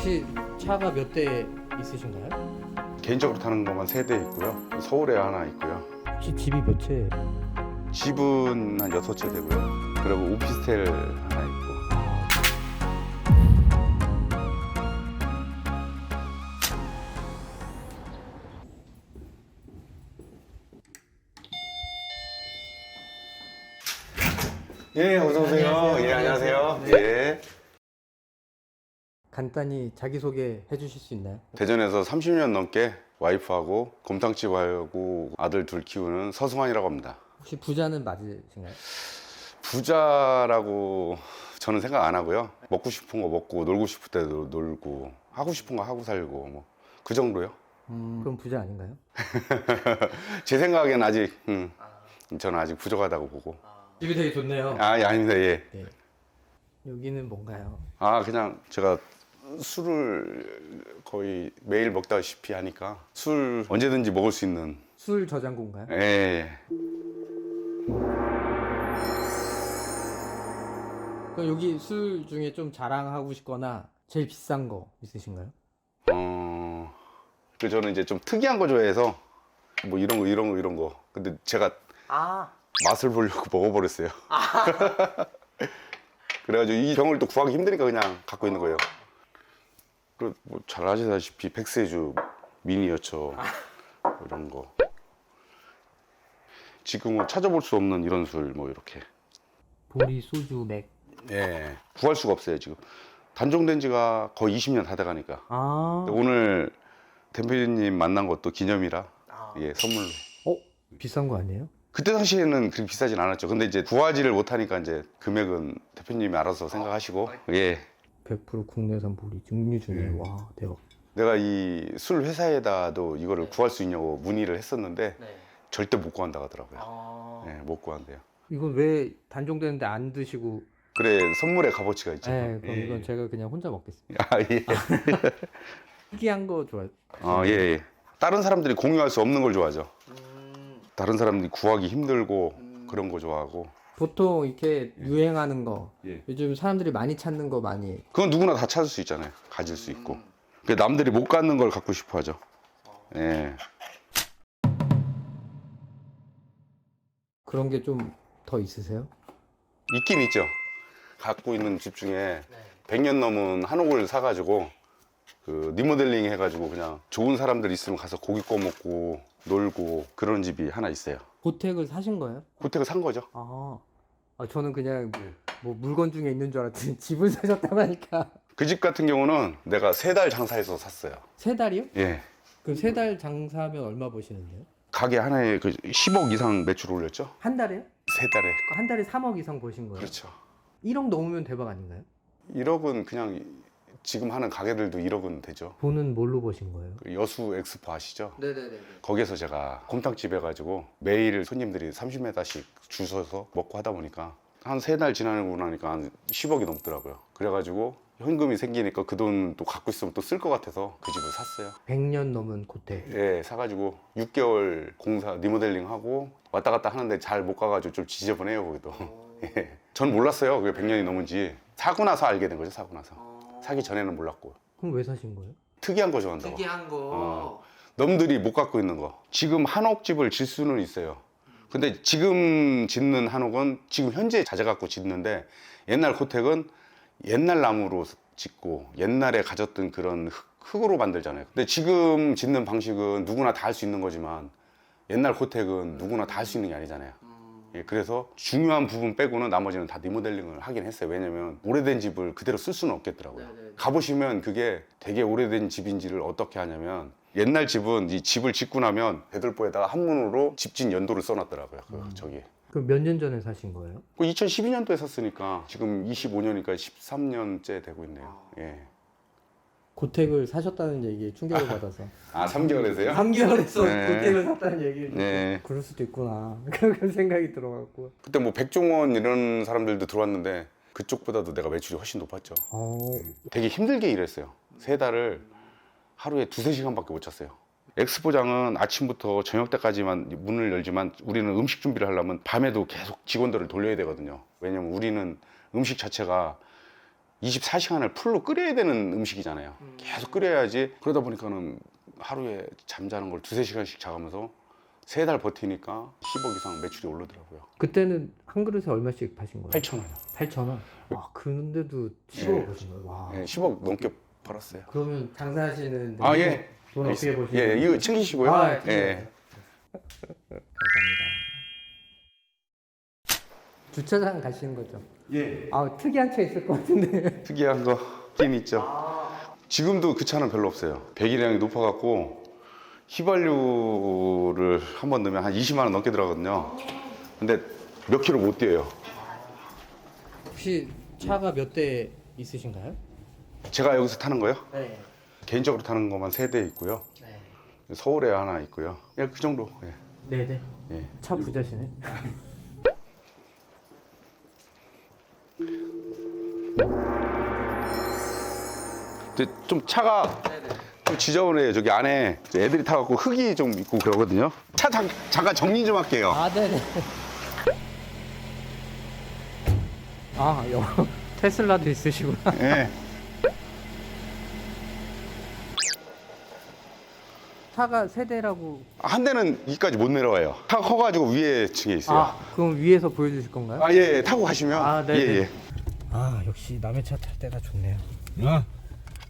혹시 차가 몇 대 있으신가요? 개인적으로 타는 것만 3대 있고요. 서울에 하나 있고요. 혹시 집이 몇 채? 집은 한 6채 되고요. 그리고 오피스텔 하나 있고. 예, 어서 오세요. 안녕하세요. 예, 안녕하세요. 네. 예. 간단히 자기소개 해주실 수 있나요? 대전에서 30년 넘게 와이프하고 곰탕집하고 아들 둘 키우는 서승환이라고 합니다. 혹시 부자는 맞으신가요? 부자라고 저는 생각 안 하고요. 먹고 싶은 거 먹고 놀고 싶을 때도 놀고 하고 싶은 거 하고 살고 뭐 그 정도요. 그럼 부자 아닌가요? 제 생각엔 아직 저는 아직 부족하다고 보고. 집이 되게 좋네요. 아, 예, 아닙니다. 예. 네. 여기는 뭔가요? 아, 그냥 제가 술을 거의 매일 먹다시피 하니까 술 언제든지 먹을 수 있는. 술 저장고인가요? 예. 그럼 여기 술 중에 좀 자랑하고 싶거나 제일 비싼 거 있으신가요? 그 저는 이제 좀 특이한 거 좋아해서 뭐 이런 거. 근데 제가 맛을 보려고 먹어버렸어요. 그래가지고 이 병을 또 구하기 힘드니까 그냥 갖고 있는 거예요. 그리고 뭐 잘 아시다시피 백세주, 미니어처 이런 거. 지금은 찾아볼 수 없는 이런 술 뭐 이렇게. 보리, 소주, 맥. 예, 구할 수가 없어요 지금. 단종된 지가 거의 20년 다 돼가니까. 아, 오늘 대표님 만난 것도 기념이라 예, 선물로. 비싼 거 아니에요? 그때 당시에는 그렇게 비싸진 않았죠. 근데 이제 구하지를 못하니까 이제 금액은 대표님이 알아서 생각하시고. 예. 100% 국내산 보리, 증류 중에 와 대박. 내가 이 술 회사에다도 이거를 구할 수 있냐고 문의를 했었는데 절대 못 구한다고 하더라고요. 예, 못 구한대요. 이건 왜 단종되는데 안 드시고? 그래, 선물의 값어치가 있죠. 네, 그럼 예. 이건 제가 그냥 혼자 먹겠습니다. 아, 예. 특이한 거 좋아요. 아, 예, 예. 다른 사람들이 공유할 수 없는 걸 좋아하죠. 다른 사람들이 구하기 힘들고 그런 거 좋아하고. 보통 이렇게 유행하는 거, 예. 요즘 사람들이 많이 찾는 거 많이. 그건 누구나 다 찾을 수 있잖아요. 가질 수 있고. 그 남들이 못 갖는 걸 갖고 싶어 하죠. 예. 그런 게 좀 더 있으세요? 있긴 있죠. 갖고 있는 집 중에 100년 넘은 한옥을 사가지고 그 리모델링 해가지고 그냥 좋은 사람들 있으면 가서 고기 구워 먹고 놀고 그런 집이 하나 있어요. 고택을 사신 거예요? 고택을 산 거죠. 저는 그냥 뭐 물건 중에 있는 줄 알았더니 집을 사셨다고 하니까. 그 집 같은 경우는 내가 3달 장사해서 샀어요. 3달이요? 예. 그럼 3달 장사하면 얼마 버시는데요? 가게 하나에 그 10억 이상 매출 올렸죠. 한 달에요? 3달에. 한 달에 3억 이상 버신 거예요? 그렇죠. 1억 넘으면 대박 아닌가요? 1억은 그냥 지금 하는 가게들도 1억은 되죠. 돈은 뭘로 버신 거예요? 그 여수 엑스포 아시죠? 네네네. 거기에서 제가 곰탕집 해가지고 매일 손님들이 30m씩 줄 서서 먹고 하다 보니까 한 3달 지나고 나니까 한 10억이 넘더라고요. 그래가지고 현금이 생기니까 그 돈 또 갖고 있으면 또 쓸 것 같아서 그 집을 샀어요. 100년 넘은 고택. 예, 사가지고 6개월 공사 리모델링 하고 왔다 갔다 하는데 잘 못 가가지고 좀 지저분해요 거기도. 예. 전 몰랐어요 그게 100년이 넘은지. 사고 나서 알게 된 거죠. 사고 나서. 사기 전에는 몰랐고. 그럼 왜 사신 거예요? 특이한 거 좋아한다고. 특이한 거. 남들이 못 갖고 있는 거. 지금 한옥집을 질 수는 있어요. 근데 지금 짓는 한옥은 지금 현재 자재 갖고 짓는데 옛날 고택은 옛날 나무로 짓고 옛날에 가졌던 그런 흙으로 만들잖아요. 근데 지금 짓는 방식은 누구나 다 할 수 있는 거지만 옛날 고택은 누구나 다 할 수 있는 게 아니잖아요. 예, 그래서 중요한 부분 빼고는 나머지는 다 리모델링을 하긴 했어요. 왜냐면 오래된 집을 그대로 쓸 수는 없겠더라고요. 가보시면 그게 되게 오래된 집인지를 어떻게 하냐면 옛날 집은 이 집을 짓고 나면 대들보에다가 한문으로 집진 연도를 써놨더라고요. 저기. 그럼 몇 년 전에 사신 거예요? 2012년도에 샀으니까 지금 25년이니까 13년째 되고 있네요. 예. 고택을 사셨다는 얘기에 충격을 받아서. 아, 3개월에서요? 3개월에서 네. 고택을 샀다는 얘기를 듣고 네. 그럴 수도 있구나. 그런 생각이 들어갖고. 그때 뭐 백종원 이런 사람들도 들어왔는데 그쪽보다도 내가 매출이 훨씬 높았죠. 되게 힘들게 일했어요. 3달을 하루에 2~3시간밖에 못 잤어요. 엑스포장은 아침부터 저녁 때까지만 문을 열지만 우리는 음식 준비를 하려면 밤에도 계속 직원들을 돌려야 되거든요. 왜냐면 우리는 음식 자체가 24시간을 풀로 끓여야 되는 음식이잖아요. 계속 끓여야지. 그러다 보니까는 하루에 잠자는 걸 2-3시간씩 자가면서 3달 버티니까 10억 이상 매출이 오르더라고요. 그때는 한 그릇에 얼마씩 파신 거예요? 8,000원이요. 8,000원? 와, 그런데도 10억 예. 버신 거예요? 와. 예, 10억 넘게 벌었어요. 그러면 장사하시는 아, 예. 돈 어떻게 버시는 예, 이거 챙기시고요. 아, 예. 예. 감사합니다. 주차장 가시는 거죠? 예. 아, 특이한 차 있을 것 같은데. 특이한 거 있긴 있죠. 지금도 그 차는 별로 없어요. 배기량이 높아갖고 휘발유를 한 번 넣으면 한 20만 원 넘게 들어가거든요. 근데 몇 킬로 못 뛰어요. 혹시 차가 몇 대 있으신가요? 제가 여기서 타는 거요? 네. 개인적으로 타는 것만 3대 있고요. 네. 서울에 하나 있고요. 예, 그 정도. 예. 네네. 예. 차 부자시네. 근데 좀 차가 좀 지저분해요. 저기 안에 애들이 타갖고 흙이 좀 있고 그러거든요. 차 잠깐 정리 좀 할게요. 아, 네네. 아, 테슬라도 있으시구나. 예. 차가 세대라고. 한 대는 여기까지 못 내려와요. 차가 커가지고 위에 층에 있어요. 아, 그럼 위에서 보여주실 건가요? 아, 예, 예. 타고 가시면. 아, 네네. 예, 예. 아, 역시 남의 차 탈 때가 좋네요.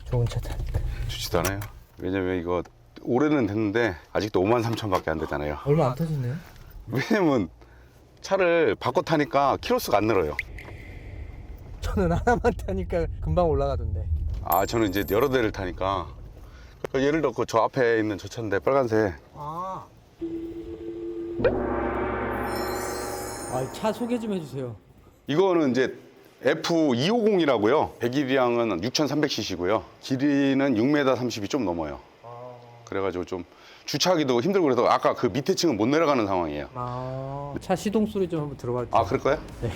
좋은 차 타니까. 좋지도 않아요. 왜냐면 이거 올해는 됐는데 아직도 53,000밖에 안 되잖아요. 얼마 안 타셨네요? 왜냐면 차를 바꿔 타니까 키로수가 안 늘어요. 저는 하나만 타니까 금방 올라가던데. 아, 저는 이제 여러 대를 타니까. 그러니까 예를 들어 저 앞에 있는 저 차인데 빨간색. 아, 차 소개 좀 해주세요. 이거는 이제 F250이라고요. 배기량은 6,300cc고요. 길이는 6m 30이 좀 넘어요. 그래가지고 좀 주차하기도 힘들고 그래서 아까 그 밑에 층은 못 내려가는 상황이에요. 아, 차 시동 소리 좀 한번 들어볼게요. 아, 그럴까요? 네.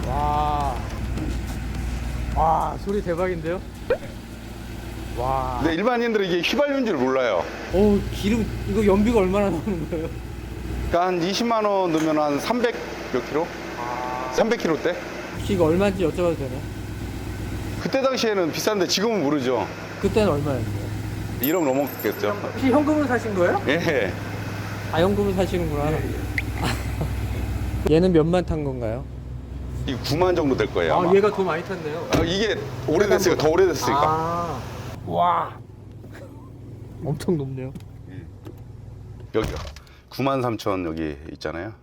와, 와, 소리 대박인데요? 와, 근데 일반인들은 이게 휘발유인 줄 몰라요. 오, 기름 이거 연비가 얼마나 나오는 거예요? 그러니까 한 20만 원 넣으면 한 300 몇 킬로? 300킬로대? 혹시 이거 얼마인지 여쭤봐도 되나요? 그때 당시에는 비싼데 지금은 모르죠. 그때는 얼마였어요? 1억 넘었겠죠. 혹시 현금으로 사신 거예요? 예. 아, 현금으로 사시는구나. 얘는 몇만 탄 건가요? 이 9만 정도 될 거예요. 아마. 얘가 더 많이 탔네요. 아, 이게 오래됐으니까 더 오래됐으니까. 아, 와, 엄청 높네요. 여기 93,000 여기 있잖아요.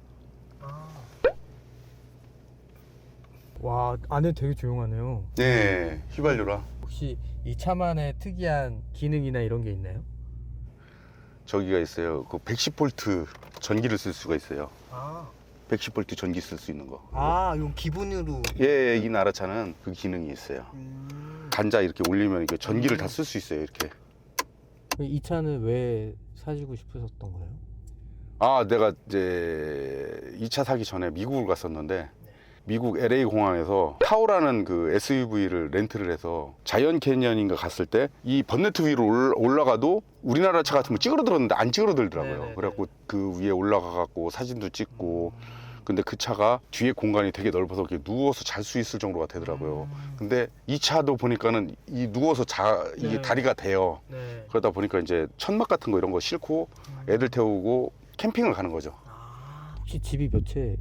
와, 안에 되게 조용하네요. 네, 휘발유라. 혹시 이 차만의 특이한 기능이나 이런 게 있나요? 저기가 있어요. 그 110V 전기를 쓸 수가 있어요. 아, 110V 전기 쓸 수 있는 거. 이거 기본으로. 예, 이 나라 차는 그 기능이 있어요. 단자 이렇게 올리면 이게 전기를 다 쓸 수 있어요. 이렇게. 이 차는 왜 사시고 싶으셨던 거예요? 아, 내가 이제 이 차 사기 전에 미국을 갔었는데 미국 LA 공항에서 타오라는 그 SUV를 렌트를 해서 자이언 캐니언인가 갔을 때 이 번네트 위로 올라가도 우리나라 차 같으면 찌그러들었는데 안 찌그러들더라고요. 네네네. 그래갖고 그 위에 올라가 갖고 사진도 찍고 근데 그 차가 뒤에 공간이 되게 넓어서 이렇게 누워서 잘 수 있을 정도가 되더라고요. 근데 이 차도 보니까는 이 누워서 이게 네. 다리가 돼요. 네. 그러다 보니까 이제 천막 같은 거 이런 거 싣고 애들 태우고 캠핑을 가는 거죠. 혹시 집이 몇 채?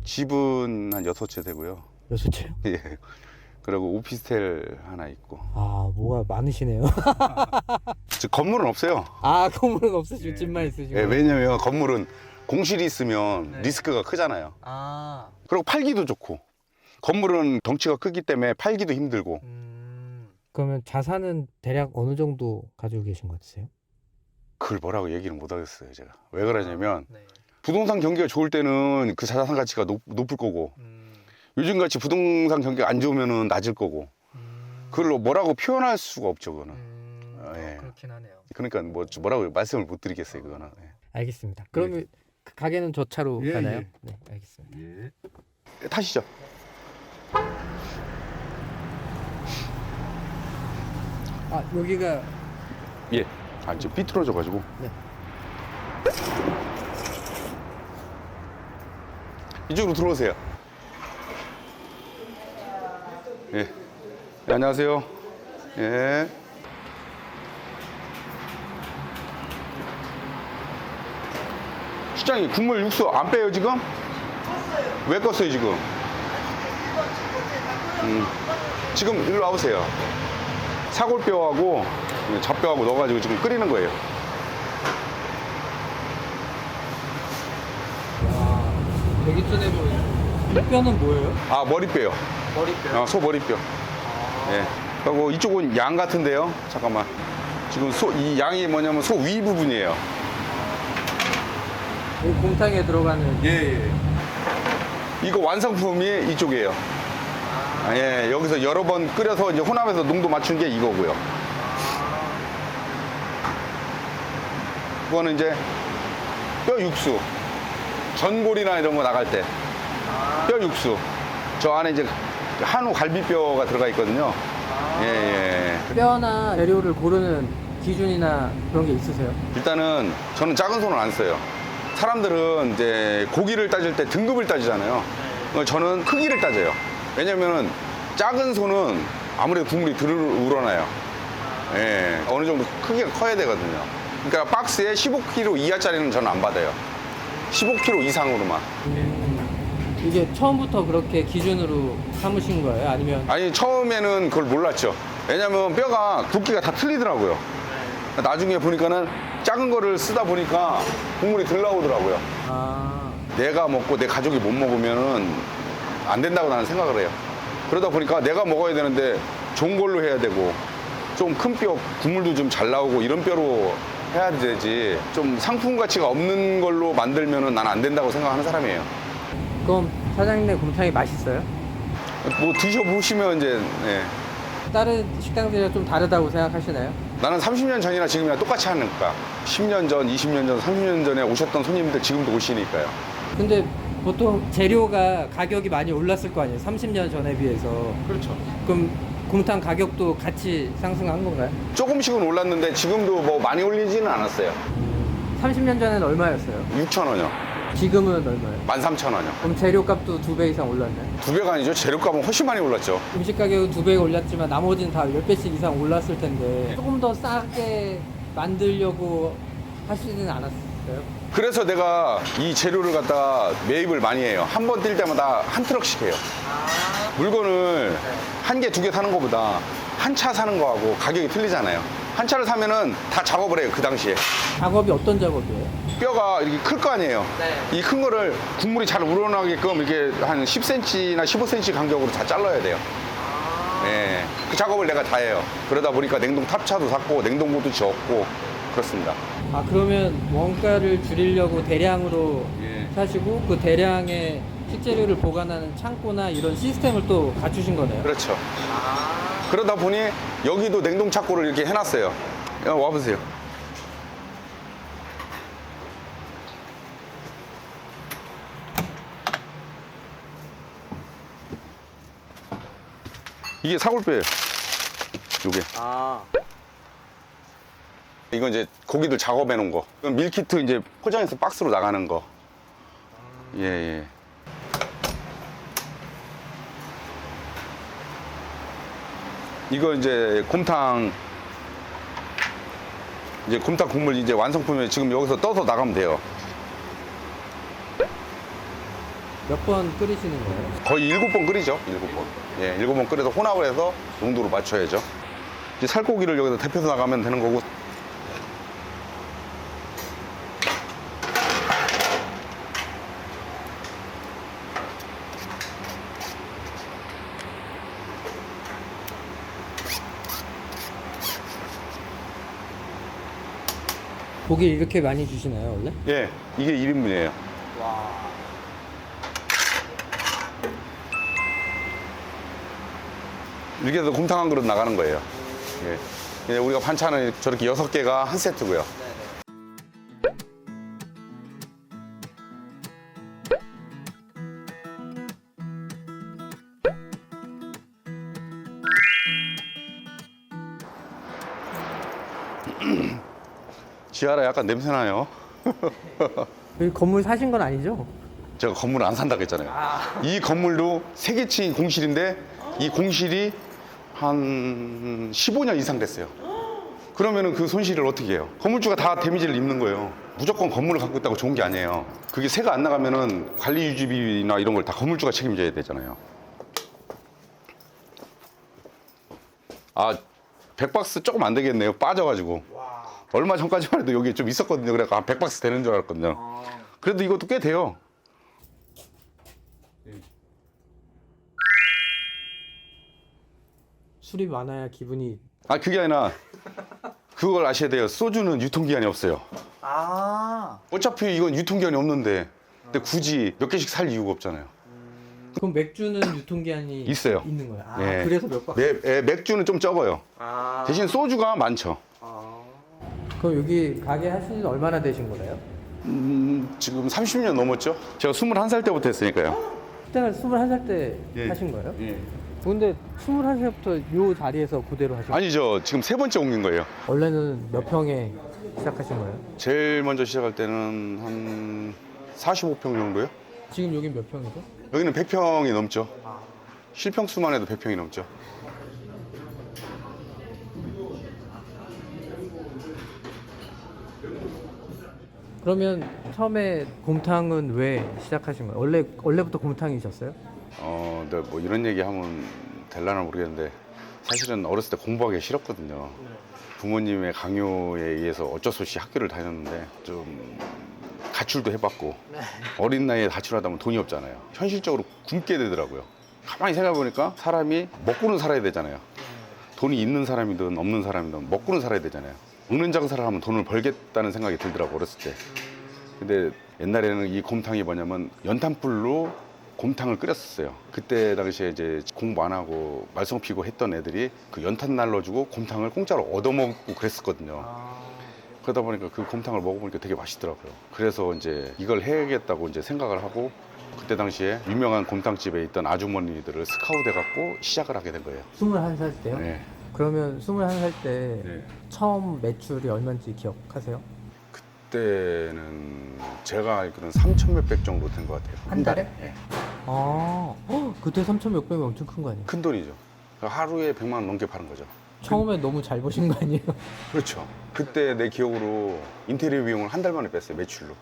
집은 한 6채 되고요. 6채요? 예. 그리고 오피스텔 하나 있고. 아, 뭐가 많으시네요. 즉 건물은 없어요. 아, 건물은 없으시고 집만 있으시고. 예, 왜냐면 건물은 공실이 있으면 리스크가 크잖아요. 아, 그리고 팔기도 좋고. 건물은 덩치가 크기 때문에 팔기도 힘들고. 그러면 자산은 대략 어느 정도 가지고 계신 것 같으세요? 그걸 뭐라고 얘기를 못 하겠어요, 제가. 왜 그러냐면 네. 부동산 경기가 좋을 때는 그 자산 가치가 높을 거고 요즘 같이 부동산 경기가 안 좋으면은 낮을 거고 그걸 뭐라고 표현할 수가 없죠, 그거는. 예. 그렇긴 하네요. 그러니까 뭐라고 말씀을 못 드리겠어요, 그거는. 예. 알겠습니다. 그러면 그 가게는 저 차로 예, 가나요? 예. 네, 알겠습니다. 예. 타시죠. 아, 여기가 예. 아, 지금 삐뚤어져가지고. 네. 이쪽으로 들어오세요. 예. 네, 안녕하세요. 예. 시장님, 국물 육수 안 빼요, 지금? 왜 껐어요, 지금? 지금 일로 와보세요. 사골뼈하고 잡뼈하고 넣어가지고 지금 끓이는 거예요. 되게 진해 보이네. 이 뼈는 뭐예요? 아, 머리뼈요. 머리뼈. 소 머리뼈. 예. 그리고 이쪽은 양 같은데요. 잠깐만. 지금 이 양이 뭐냐면 소 위 부분이에요. 이 곰탕에 들어가는. 예. 이거 완성품이 이쪽이에요. 아, 예. 여기서 여러 번 끓여서 이제 혼합해서 농도 맞춘 게 이거고요. 이거는 이제 뼈 육수. 전골이나 이런 거 나갈 때 뼈 육수. 저 안에 이제 한우 갈비뼈가 들어가 있거든요. 예. 뼈나 재료를 고르는 기준이나 그런 게 있으세요? 일단은 저는 작은 손을 안 써요. 사람들은 이제 고기를 따질 때 등급을 따지잖아요. 저는 크기를 따져요. 왜냐면 작은 손은 아무래도 국물이 덜 우러나요. 예, 어느 정도 크기가 커야 되거든요. 그러니까 박스에 15kg 이하짜리는 저는 안 받아요. 15kg 이상으로만. 이게 처음부터 그렇게 기준으로 삼으신 거예요? 아니면 아니, 처음에는 그걸 몰랐죠. 왜냐면 뼈가 굵기가 다 틀리더라고요. 나중에 보니까는 작은 거를 쓰다 보니까 국물이 덜 나오더라고요. 아, 내가 먹고 내 가족이 못 먹으면은 안 된다고 나는 생각을 해요. 그러다 보니까 내가 먹어야 되는데 좋은 걸로 해야 되고 좀 큰 뼈, 국물도 좀 잘 나오고 이런 뼈로 해야 되지. 좀 상품 가치가 없는 걸로 만들면은 난 안 된다고 생각하는 사람이에요. 그럼 사장님네 곰탕이 맛있어요? 뭐 드셔보시면 이제, 예. 다른 식당들이랑 좀 다르다고 생각하시나요? 나는 30년 전이나 지금이랑 똑같이 하니까. 10년 전, 20년 전, 30년 전에 오셨던 손님들 지금도 오시니까요. 근데 보통 재료가 가격이 많이 올랐을 거 아니에요? 30년 전에 비해서. 그렇죠. 그럼 곰탕 가격도 같이 상승한 건가요? 조금씩은 올랐는데 지금도 뭐 많이 올리지는 않았어요. 30년 전에는 얼마였어요? 6,000원이요. 지금은 얼마예요? 13,000원이요. 그럼 재료값도 2배 이상 올랐나요? 2배가 아니죠. 재료값은 훨씬 많이 올랐죠. 음식 가격은 2배 올랐지만 나머지는 다 10배씩 이상 올랐을 텐데 조금 더 싸게 만들려고 하시지는 않았어요? 그래서 내가 이 재료를 갖다가 매입을 많이 해요. 한 번 뛸 때마다 한 트럭씩 해요. 물건을 한 개, 두 개 사는 것보다 한 차 사는 거하고 가격이 틀리잖아요. 한 차를 사면은 다 작업을 해요. 그 당시에. 작업이 어떤 작업이에요? 뼈가 이렇게 클 거 아니에요. 이 큰 거를 국물이 잘 우러나게끔 이렇게 한 10cm나 15cm 간격으로 다 잘라야 돼요. 예. 그 작업을 내가 다 해요. 그러다 보니까 냉동 탑차도 샀고 냉동고도 지었고 그렇습니다. 아, 그러면 원가를 줄이려고 대량으로 예. 사시고 그 대량의 식재료를 보관하는 창고나 이런 시스템을 또 갖추신 거네요? 그렇죠. 그러다 보니 여기도 냉동 창고를 이렇게 해놨어요. 야, 와보세요. 이게 사골뼈예요. 요게. 아, 이건 이제 고기들 작업해 놓은 거. 이건 밀키트 이제 포장해서 박스로 나가는 거. 예. 이거 이제 곰탕 국물 이제 완성품에 지금 여기서 떠서 나가면 돼요. 몇 번 끓이시는 거예요? 거의 7번 끓이죠. 7번. 예, 7번 끓여서 혼합을 해서 농도를 맞춰야죠. 이제 살코기를 여기서 데펴서 나가면 되는 거고. 고기 이렇게 많이 주시나요, 원래? 예, 이게 1인분이에요. 이렇게 해서 곰탕 한 그릇 나가는 거예요. 예. 이제 우리가 반찬은 저렇게 6개가 한 세트고요. 지하라 약간 냄새 나요. 여기 건물 사신 건 아니죠? 제가 건물을 안 산다고 했잖아요. 이 건물도 3개층 공실인데 이 공실이 한 15년 이상 됐어요. 그러면은 그 손실을 어떻게 해요? 건물주가 다 데미지를 입는 거예요. 무조건 건물을 갖고 있다고 좋은 게 아니에요. 그게 세가 안 나가면은 관리 유지비나 이런 걸 다 건물주가 책임져야 되잖아요. 아, 100박스 조금 안 되겠네요. 빠져가지고. 얼마 전까지만 해도 여기 좀 있었거든요. 그래서 100박스 되는 줄 알았거든요. 그래도 이것도 꽤 돼요. 술이 많아야 기분이. 아, 그게 아니라 그걸 아셔야 돼요. 소주는 유통기한이 없어요. 아. 어차피 이건 유통기한이 없는데 근데 굳이 몇 개씩 살 이유가 없잖아요. 그럼 맥주는 유통기한이 있어요. 있는 거예요. 아, 예. 그래서 몇 박스. 맥주는 좀 적어요. 아. 대신 소주가 많죠. 그럼 여기 가게 하신 지 얼마나 되신 거예요? 지금 30년 넘었죠? 제가 21살 때부터 했으니까요. 그때는 21살 때 예. 하신 거예요? 예. 근데 21살부터 이 자리에서 그대로 하신 거예요? 아니죠. 지금 3번째 옮긴 거예요. 원래는 몇 평에 시작하신 거예요? 제일 먼저 시작할 때는 한 45평 정도요? 지금 여긴 몇 평이죠? 여기는 100평이 넘죠. 실평수만 해도 100평이 넘죠. 그러면 처음에 곰탕은 왜 시작하신 거예요? 원래부터 곰탕이셨어요? 근데 뭐 이런 얘기 하면 될라나 모르겠는데 사실은 어렸을 때 공부하기 싫었거든요. 부모님의 강요에 의해서 어쩔 수 없이 학교를 다녔는데 좀 가출도 해봤고 어린 나이에 가출하다 보면 돈이 없잖아요. 현실적으로 굶게 되더라고요. 가만히 생각해보니까 사람이 먹고는 살아야 되잖아요. 돈이 있는 사람이든 없는 사람이든 먹고는 살아야 되잖아요. 먹는 장사를 하면 돈을 벌겠다는 생각이 들더라고 어렸을 때. 근데 옛날에는 이 곰탕이 뭐냐면 연탄불로 곰탕을 끓였었어요. 그때 당시에 이제 공부 안 하고 말썽 피고 했던 애들이 그 연탄 날려주고 곰탕을 공짜로 얻어먹고 그랬었거든요. 그러다 보니까 그 곰탕을 먹어보니까 되게 맛있더라고요. 그래서 이제 이걸 해야겠다고 이제 생각을 하고 그때 당시에 유명한 곰탕집에 있던 아주머니들을 스카우트 해갖고 시작을 하게 된 거예요. 21살 때요? 네. 그러면 21살 때 네. 처음 매출이 얼마인지 기억하세요? 그때는 제가 알기로는 3천 몇백 정도 된 것 같아요. 한 달에? 네. 아, 그때 3천 몇백이 엄청 큰 거 아니에요? 큰 돈이죠. 하루에 100만 원 넘게 파는 거죠. 처음에 너무 잘 버신 거 아니에요? 그렇죠. 그때 내 기억으로 인테리어 비용을 한 달 만에 뺐어요, 매출로.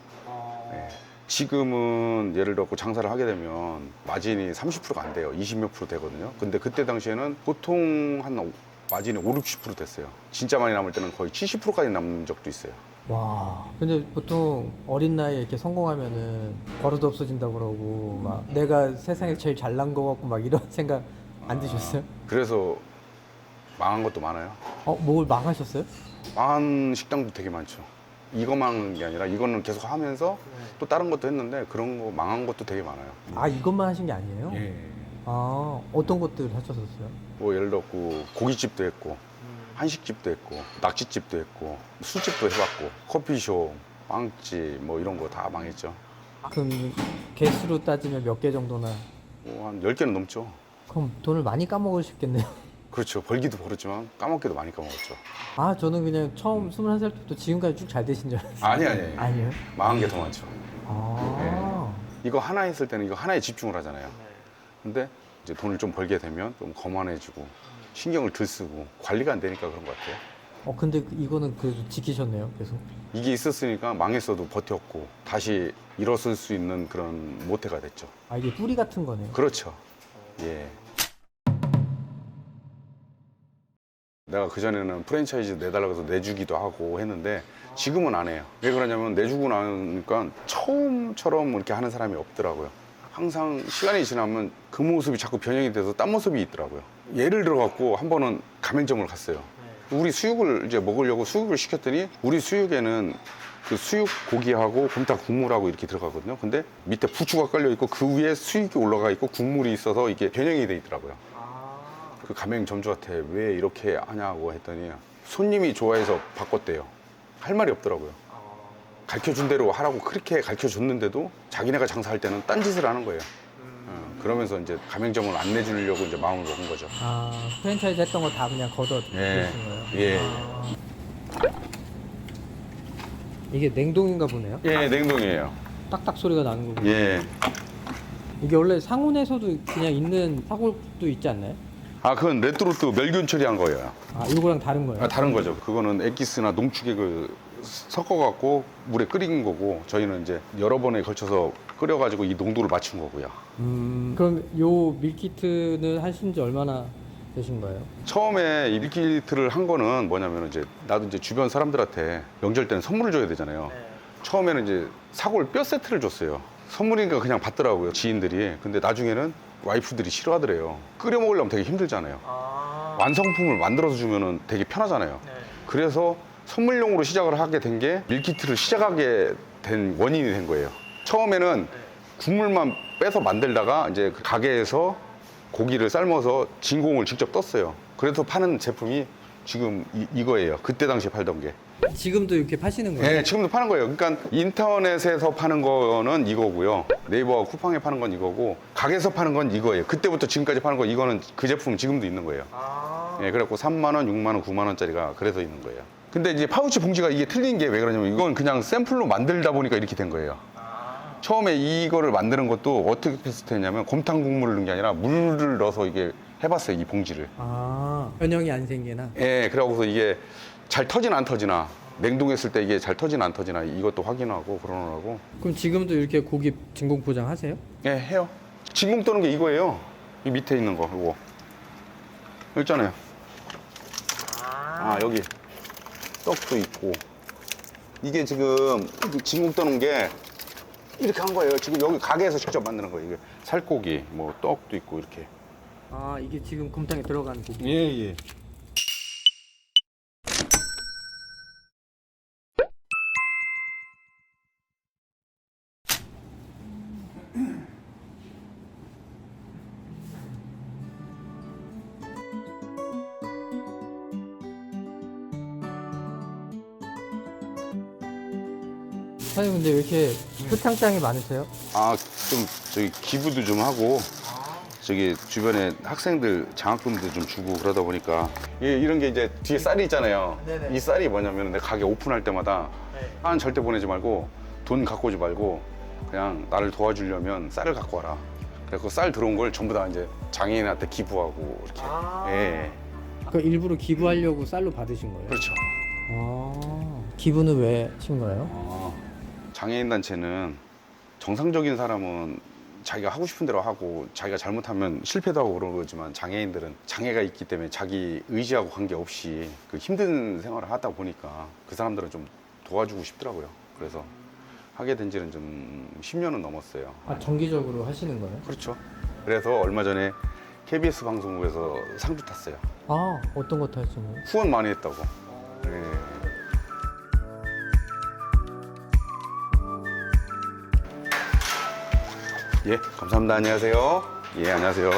네. 지금은 예를 들어 장사를 하게 되면 마진이 30%가 안 돼요. 20몇 프로 되거든요. 근데 그때 당시에는 보통 한 마진이 5, 60% 됐어요. 진짜 많이 남을 때는 거의 70%까지 남는 적도 있어요. 와, 근데 보통 어린 나이에 이렇게 성공하면은 버릇 없어진다고 그러고 막 내가 세상에 제일 잘난 거 같고 막 이런 생각 안 드셨어요? 그래서 망한 것도 많아요. 뭘 망하셨어요? 망한 식당도 되게 많죠. 이거 망한 게 아니라 이거는 계속 하면서 또 다른 것도 했는데 그런 거 망한 것도 되게 많아요. 아, 이것만 하신 게 아니에요? 예. 아, 어떤 것들 하셨었어요? 뭐 예를 들어 고깃집도 했고 한식집도 했고 낙지집도 했고 술집도 해봤고 커피숍, 빵집 뭐 이런 거 다 망했죠. 그럼 개수로 따지면 몇 개 정도나? 뭐 한 10개는 넘죠. 그럼 돈을 많이 까먹으셨겠네요. 그렇죠. 벌기도 벌었지만 까먹기도 많이 까먹었죠. 아, 저는 그냥 처음 21살 때부터 지금까지 쭉 잘 되신 줄 알았어요. 아니. 아니에요? 망한 게 더 많죠. 아, 이거 하나 했을 때는 이거 하나에 집중을 하잖아요. 근데 이제 돈을 좀 벌게 되면 좀 거만해지고 신경을 덜 쓰고 관리가 안 되니까 그런 것 같아요. 근데 이거는 그래도 지키셨네요, 계속. 이게 있었으니까 망했어도 버텼고 다시 일어설 수 있는 그런 모태가 됐죠. 아, 이게 뿌리 같은 거네요. 그렇죠. 예. 내가 그전에는 프랜차이즈 내달라고 해서 내주기도 하고 했는데 지금은 안 해요. 왜 그러냐면 내주고 나니까 처음처럼 이렇게 하는 사람이 없더라고요. 항상 시간이 지나면 그 모습이 자꾸 변형이 돼서 딴 모습이 있더라고요. 예를 들어 갖고 한 번은 가맹점을 갔어요. 우리 수육을 이제 먹으려고 수육을 시켰더니 우리 수육에는 그 수육 고기하고 곰탕 국물하고 이렇게 들어가거든요. 근데 밑에 부추가 깔려 있고 그 위에 수육이 올라가 있고 국물이 있어서 이게 변형이 돼 있더라고요. 그 가맹점주한테 왜 이렇게 하냐고 했더니 손님이 좋아해서 바꿨대요. 할 말이 없더라고요. 가르쳐준 대로 하라고 그렇게 가르쳐줬는데도 자기네가 장사할 때는 딴짓을 하는 거예요. 그러면서 이제 가맹점을 안 내주려고 이제 마음을 먹은 거죠. 아, 프랜차이즈 했던 거 다 그냥 걷어 예. 주신 거예요? 예. 아. 이게 냉동인가 보네요. 예, 냉동이에요. 딱딱 소리가 나는 거고. 예. 이게 원래 상온에서도 그냥 있는 사골도 있지 않나요? 아, 그건 레트로트 멸균 처리한 거예요. 아, 이거랑 다른 거예요? 아, 다른 거죠. 그거는 엑기스나 농축액을 섞어갖고 물에 끓인 거고, 저희는 이제 여러 번에 걸쳐서 끓여가지고 이 농도를 맞춘 거고요. 그럼 요 밀키트는 하신 지 얼마나 되신 거예요? 처음에 이 밀키트를 한 거는 뭐냐면 이제 나도 이제 주변 사람들한테 명절 때는 선물을 줘야 되잖아요. 처음에는 이제 사골 뼈 세트를 줬어요. 선물이니까 그냥 받더라고요, 지인들이. 근데 나중에는 와이프들이 싫어하더래요. 끓여 먹으려면 되게 힘들잖아요. 완성품을 만들어서 주면은 되게 편하잖아요. 그래서 선물용으로 시작을 하게 된 게 밀키트를 시작하게 된 원인이 된 거예요. 처음에는 국물만 빼서 만들다가 이제 그 가게에서 고기를 삶아서 진공을 직접 떴어요. 그래서 파는 제품이 지금 이거예요. 그때 당시에 팔던 게. 지금도 이렇게 파시는 거예요? 네, 지금도 파는 거예요. 그러니까 인터넷에서 파는 거는 이거고요. 네이버와 쿠팡에 파는 건 이거고, 가게에서 파는 건 이거예요. 그때부터 지금까지 파는 거, 이거는 그 제품 지금도 있는 거예요. 예, 그래갖고 3만 원, 6만 원, 9만 원짜리가 그래서 있는 거예요. 근데 이제 파우치 봉지가 이게 틀린 게 왜 그러냐면, 이건 그냥 샘플로 만들다 보니까 이렇게 된 거예요. 처음에 이거를 만드는 것도 어떻게 테스트했냐면, 곰탕 국물을 넣은 게 아니라 물을 넣어서 이게 해봤어요, 이 봉지를. 아, 변형이 안 생기나? 예, 그래갖고서 이게 잘 터지나 안 터지나, 냉동했을 때 이게 잘 터지나 안 터지나 이것도 확인하고 그러느라고. 그럼 지금도 이렇게 고기 진공 포장 하세요? 예, 해요. 진공 떠는 게 이거예요. 이 밑에 있는 거, 이거. 여기 있잖아요. 아, 여기 떡도 있고. 이게 지금 진공 떠는 게 이렇게 한 거예요. 지금 여기 가게에서 직접 만드는 거예요. 이게 살코기, 뭐 떡도 있고 이렇게. 아, 이게 지금 곰탕에 들어간 고기. 예, 예. 사장님 근데 왜 이렇게 표창장이 많으세요? 아, 좀 저기 기부도 좀 하고 저기 주변에 학생들 장학금도 좀 주고 그러다 보니까 이런 게 이제 뒤에 쌀이 있잖아요. 네네. 이 쌀이 뭐냐면 내 가게 오픈할 때마다 한 절대 보내지 말고 돈 갖고 오지 말고 그냥 나를 도와주려면 쌀을 갖고 와라. 그래서 쌀 들어온 걸 전부 다 이제 장애인한테 기부하고 이렇게. 예. 그 일부러 기부하려고 쌀로 받으신 거예요? 그렇죠. 아, 기부는 왜 하신 거예요? 장애인 단체는 정상적인 사람은 자기가 하고 싶은 대로 하고 자기가 잘못하면 실패도 하고 그런 거지만, 장애인들은 장애가 있기 때문에 자기 의지하고 관계없이 그 힘든 생활을 하다 보니까 그 사람들은 좀 도와주고 싶더라고요. 그래서 하게 된 지는 좀 10년은 넘었어요. 아, 정기적으로 하시는 거예요? 그렇죠. 그래서 얼마 전에 KBS 방송국에서 상도 탔어요. 아, 어떤 것도 하시는 거예요? 후원 많이 했다고. 네. 예, 감사합니다. 안녕하세요. 예, 안녕하세요.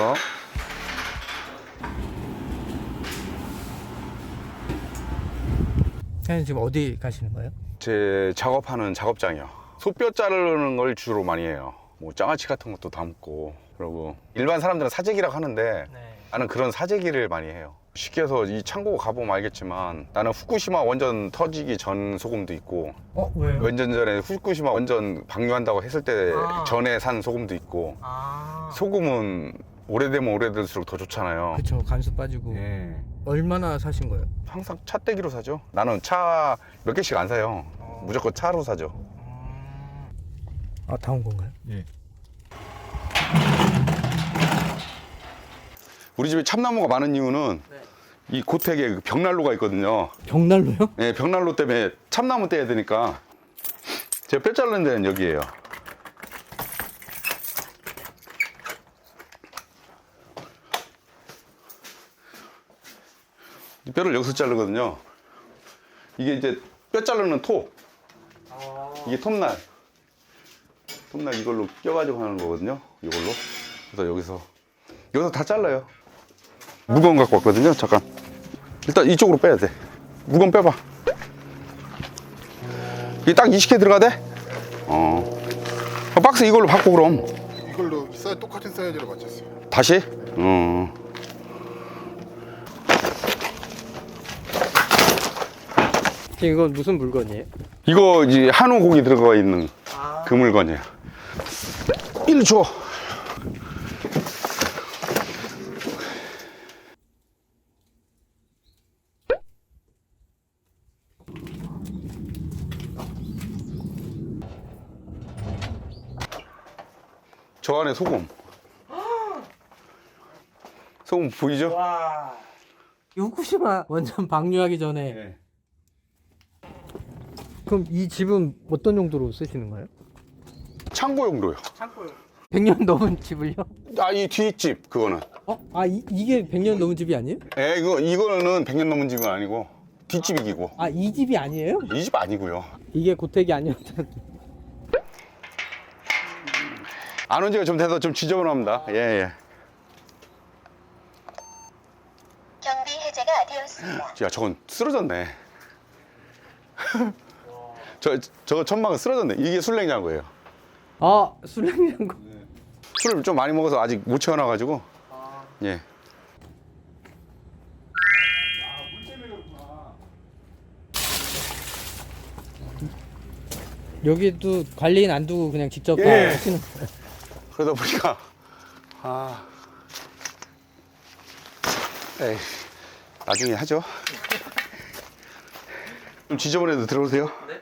사장님 지금 어디 가시는 거예요? 제 작업하는 작업장이요. 소뼈 자르는 걸 주로 많이 해요. 뭐 장아찌 같은 것도 담고, 그리고 일반 사람들은 사재기라고 하는데 나는 그런 사재기를 많이 해요. 쉽게 해서 이 창고 가보면 알겠지만, 나는 후쿠시마 원전 터지기 전 소금도 있고, 왜요? 원전 전에 후쿠시마 원전 방류한다고 했을 때 전에 산 소금도 있고. 소금은 오래되면 오래될수록 더 좋잖아요. 그쵸, 간수 빠지고. 예. 얼마나 사신 거예요? 항상 차떼기로 사죠. 나는 차 몇 개씩 안 사요. 무조건 차로 사죠. 아, 다 온 건가요? 예. 우리 집에 참나무가 많은 이유는 이 고택에 그 벽난로가 있거든요. 벽난로요? 네, 벽난로 때문에 참나무 떼야 되니까. 제가 뼈 자르는 데는 여기예요. 이 뼈를 여기서 자르거든요. 이게 이제 뼈 자르는 톱. 이게 톱날. 톱날 이걸로 껴가지고 하는 거거든요. 이걸로. 그래서 여기서 다 잘라요. 무거운 거 갖고 왔거든요. 잠깐. 일단 이쪽으로 빼야 돼. 무거운 빼봐. 이게 딱 20개 들어가대? 박스 이걸로 바꿔 그럼. 이걸로 똑같은 사이즈로 맞췄어요. 다시? 지금 이건 무슨 물건이에요? 이거 이제 한우 고기 들어가 있는 그 물건이에요. 일로 줘. 저 안에 소금. 소금 보이죠? 와. 이 후쿠시마 원전 방류하기 전에 네. 그럼 이 집은 어떤 용도로 쓰시는 거예요? 창고용도요. 100년 넘은 집을요? 아, 이 뒷집 그거는. 이게 100년 넘은 집이 아니에요? 예, 이거는 100년 넘은 집은 아니고 뒷집이기고. 이 집이 아니에요? 이 집 아니고요. 이게 고택이 아니었던. 안 온 지가 좀 돼서 좀 지저분합니다. 예, 예. 경비 해제가 되었습니다. 야, 저건 쓰러졌네. 저거 천막은 쓰러졌네. 이게 술냉장고예요. 술냉장고. 술을 좀 많이 먹어서 아직 못 채워놔가지고. 예. 여기도 관리인 안 두고 그냥 직접 다 예. 하시는 거예요? 그러다 보니까 에이, 나중에 하죠. 좀 지저분해도 들어오세요. 네.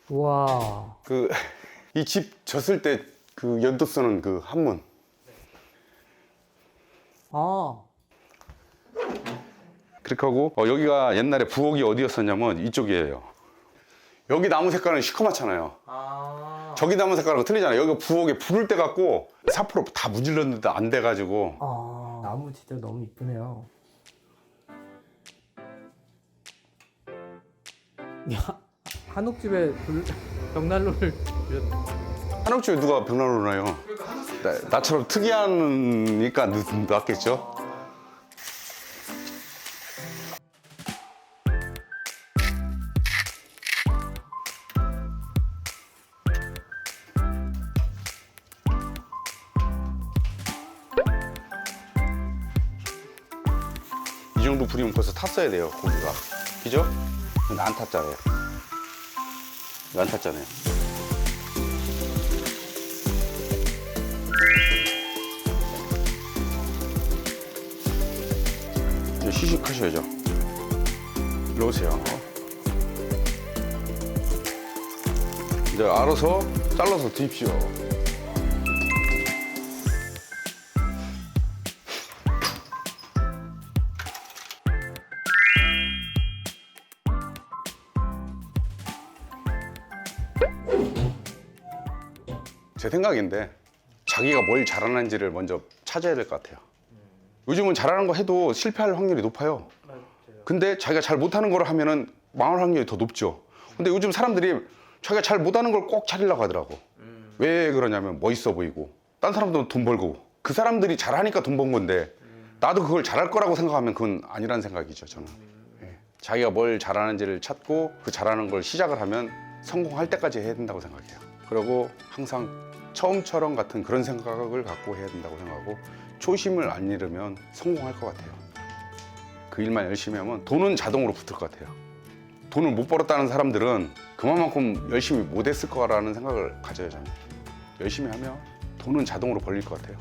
와. 이 집 졌을 때 그 연도 쓰는 그 한문. 그렇게 하고 여기가 옛날에 부엌이 어디였었냐면 이쪽이에요. 여기 나무 색깔은 시커멓잖아요. 저기 나무 색깔하고 틀리잖아요. 여기 부엌에 불을 때 갖고 사포로 다 문질렀는데 안 돼가지고. 나무 진짜 너무 이쁘네요. 야, 한옥집에 벽난로를 한옥집에 누가 벽난로를 놔요? 나처럼 특이하니까 놨겠죠? 이 정도 불이면 벌써 탔어야 돼요, 고기가. 그죠? 근데 안 탔잖아요. 이거 안 탔잖아요. 이제 시식하셔야죠. 일로 오세요. 이제 알아서 잘라서 드십시오. 제 생각인데 자기가 뭘 잘하는지를 먼저 찾아야 될 것 같아요. 요즘은 잘하는 거 해도 실패할 확률이 높아요. 근데 자기가 잘 못하는 걸 하면은 망할 확률이 더 높죠. 근데 요즘 사람들이 자기가 잘 못하는 걸 꼭 차리려고 하더라고. 왜 그러냐면 멋있어 보이고 딴 사람들은 돈 벌고 그 사람들이 잘하니까 돈 번 건데 나도 그걸 잘할 거라고 생각하면 그건 아니란 생각이죠, 저는. 예. 자기가 뭘 잘하는지를 찾고 그 잘하는 걸 시작을 하면 성공할 때까지 해야 된다고 생각해요. 그리고 항상 처음처럼 같은 그런 생각을 갖고 해야 된다고 생각하고 초심을 안 잃으면 성공할 것 같아요. 그 일만 열심히 하면 돈은 자동으로 붙을 것 같아요. 돈을 못 벌었다는 사람들은 그만큼 열심히 못 했을 거라는 생각을 가져요, 저는. 열심히 하면 돈은 자동으로 벌릴 것 같아요.